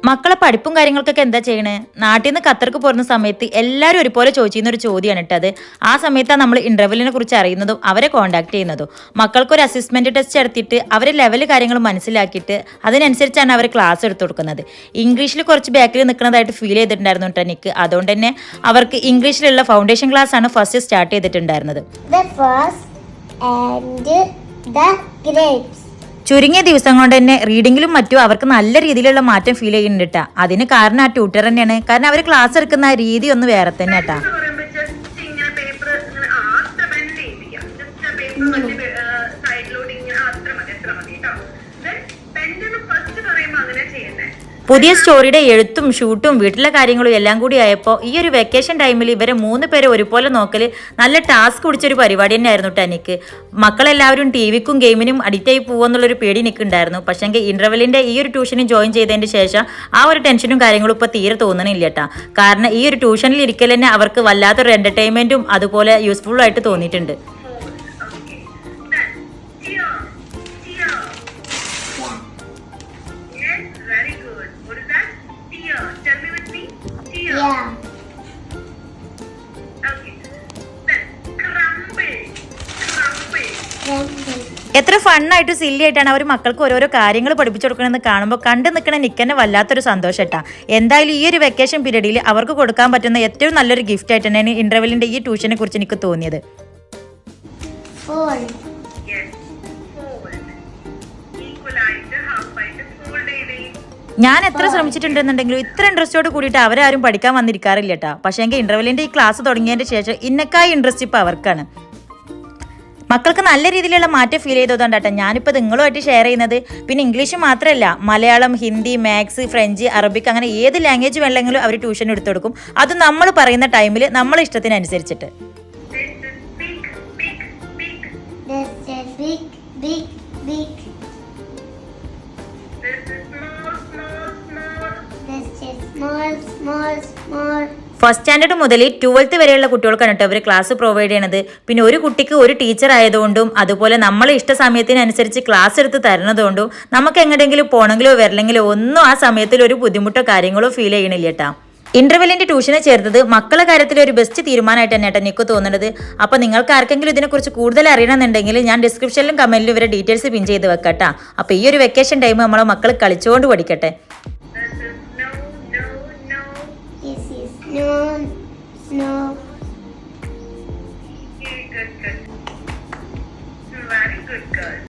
മക്കളെ പഠിപ്പും കാര്യങ്ങൾക്കൊക്കെ എന്താ ചെയ്യണേ? നാട്ടിൽ നിന്ന് ഖത്തർക്ക് പോകുന്ന സമയത്ത് എല്ലാവരും ഒരുപോലെ ചോദിച്ചിരുന്ന ഒരു ചോദ്യമാണ് ഇട്ടത്. ആ സമയത്താണ് നമ്മൾ ഇന്റർവെല്ലിനെ കുറിച്ച് അറിയുന്നതും അവരെ കോൺടാക്ട് ചെയ്യുന്നതും. മക്കൾക്കൊരു അസസ്മെന്റ് ടെസ്റ്റ് എടുത്തിട്ട് അവരെ ലെവൽ കാര്യങ്ങൾ മനസ്സിലാക്കിയിട്ട് അതിനനുസരിച്ചാണ് അവർ ക്ലാസ് എടുത്തു കൊടുക്കുന്നത്. ഇംഗ്ലീഷിൽ കുറച്ച് ബാക്കിൽ നിൽക്കുന്നതായിട്ട് ഫീൽ ചെയ്തിട്ടുണ്ടായിരുന്നു കേട്ടോ എനിക്ക്. അതുകൊണ്ട് തന്നെ അവർക്ക് ഇംഗ്ലീഷിലുള്ള ഫൗണ്ടേഷൻ ക്ലാസ് ആണ് ഫസ്റ്റ് സ്റ്റാർട്ട് ചെയ്തിട്ടുണ്ടായിരുന്നത്. ചുരുങ്ങിയ ദിവസം കൊണ്ട് തന്നെ റീഡിങ്ങിലും മറ്റും അവർക്ക് നല്ല രീതിയിലുള്ള മാറ്റം ഫീൽ ചെയ്യുന്നുണ്ട് കേട്ടാ. അതിന് കാരണം ആ ട്യൂട്ടർ തന്നെയാണ്. കാരണം അവർ ക്ലാസ് എടുക്കുന്ന രീതി ഒന്ന് വേറെ തന്നെ കേട്ടാ. പുതിയ സ്റ്റോറിയുടെ എഴുത്തും ഷൂട്ടും വീട്ടിലെ കാര്യങ്ങളും എല്ലാം കൂടി ആയപ്പോൾ ഈ ഒരു വെക്കേഷൻ ടൈമിൽ ഇവരെ 3 പേരെ ഒരുപോലെ നോക്കൽ നല്ല ടാസ്ക് പിടിച്ചൊരു പരിപാടി തന്നെയായിരുന്നു കേട്ടോ എനിക്ക്. മക്കളെല്ലാവരും ടിവിക്കും ഗെയിമിനും അഡിക്റ്റ് ആയി പോകുമെന്നുള്ളൊരു പേടി എനിക്കുണ്ടായിരുന്നു. പക്ഷേ ഇന്റർവെല്ലിന്റെ ഈ ഒരു ട്യൂഷനും ജോയിൻ ചെയ്തതിന് ശേഷം ആ ഒരു ടെൻഷനും കാര്യങ്ങളും ഇപ്പോൾ തീരെ തോന്നണില്ല കേട്ടോ. കാരണം ഈ ഒരു ട്യൂഷനിൽ ഇരിക്കൽ തന്നെ അവർക്ക് വല്ലാത്തൊരു എന്റർടൈൻമെന്റും അതുപോലെ യൂസ്ഫുള്ളും ആയിട്ട് തോന്നിയിട്ടുണ്ട്. എത്ര ഫണ്ണായിട്ട് സില്ലി ആയിട്ടാണ് അവർ മക്കൾക്ക് ഓരോരോ കാര്യങ്ങൾ പഠിപ്പിച്ചു കൊടുക്കണമെന്ന് കാണുമ്പോൾ കണ്ടു നിൽക്കണ നിൽക്കന്നെ വല്ലാത്തൊരു സന്തോഷം കേട്ടാ. എന്തായാലും ഈ ഒരു വെക്കേഷൻ പീരീഡിൽ അവർക്ക് കൊടുക്കാൻ പറ്റുന്ന ഏറ്റവും നല്ലൊരു ഗിഫ്റ്റ് ആയിട്ട് തന്നെയാണ് ഇന്റർവെല്ലിന്റെ ഈ ട്യൂഷനെ കുറിച്ച് എനിക്ക് തോന്നിയത്. ഞാൻ എത്ര ശ്രമിച്ചിട്ടുണ്ടെന്നുണ്ടെങ്കിലും ഇത്ര ഇൻട്രസ്റ്റോട് കൂടിയിട്ട് അവരാരും പഠിക്കാൻ വന്നിരിക്കാറില്ല കേട്ടാ. പക്ഷേ എങ്കിൽ ഇന്റർവെല്ലിന്റെ ഈ ക്ലാസ് തുടങ്ങിയതിന്റെ ശേഷം ഇന്നക്കായി ഇൻട്രസ്റ്റ് ഇപ്പം അവർക്കാണ്. മക്കൾക്ക് നല്ല രീതിയിലുള്ള മാറ്റം ഫീൽ ചെയ്തതുകൊണ്ടാട്ടെ ഞാനിപ്പോൾ നിങ്ങളുമായിട്ട് ഷെയർ ചെയ്യുന്നത്. പിന്നെ ഇംഗ്ലീഷ് മാത്രമല്ല, Malayalam, Hindi, maths, French, Arabic അങ്ങനെ ഏത് ലാംഗ്വേജ് വേണമെങ്കിലും അവർ ട്യൂഷൻ എടുത്തു കൊടുക്കും. അത് നമ്മൾ പറയുന്ന ടൈമിൽ നമ്മളെ ഇഷ്ടത്തിനനുസരിച്ചിട്ട്. ഫസ്റ്റ് സ്റ്റാൻഡേർഡ് മുതൽ 12th വരെയുള്ള കുട്ടികൾക്കാണ് കേട്ടോ അവർ ക്ലാസ് പ്രൊവൈഡ് ചെയ്യണത്. പിന്നെ ഒരു കുട്ടിക്ക് ഒരു ടീച്ചർ ആയതുകൊണ്ടും അതുപോലെ നമ്മളെ ഇഷ്ട സമയത്തിനനുസരിച്ച് ക്ലാസ് എടുത്ത് തരുന്നതുകൊണ്ടും നമുക്ക് എങ്ങനെയെങ്കിലും പോകണമെങ്കിലോ വരണമെങ്കിലോ ഒന്നും ആ സമയത്തിൽ ഒരു ബുദ്ധിമുട്ടോ കാര്യങ്ങളോ ഫീൽ ചെയ്യണില്ല കേട്ടോ. ഇന്റർവെല്ലിന്റെ ട്യൂഷനെ ചേർത്തത് മക്കളെ കാര്യത്തിൽ ഒരു ബെസ്റ്റ് തീരുമാനമായിട്ട് തന്നെയാട്ടോ എനിക്ക് തോന്നുന്നത്. അപ്പോൾ നിങ്ങൾക്ക് ആർക്കെങ്കിലും ഇതിനെക്കുറിച്ച് കൂടുതൽ അറിയണമെന്നുണ്ടെങ്കിൽ ഞാൻ ഡിസ്ക്രിപ്ഷനിലും കമന്റിലും ഇവരെ ഡീറ്റെയിൽസ് പിൻ ചെയ്ത് വെക്കട്ടാ. അപ്പോൾ ഈ ഒരു വെക്കേഷൻ ടൈം നമ്മളെ മക്കൾ കളിച്ചുകൊണ്ട് പഠിക്കട്ടെ. No. Very good girl.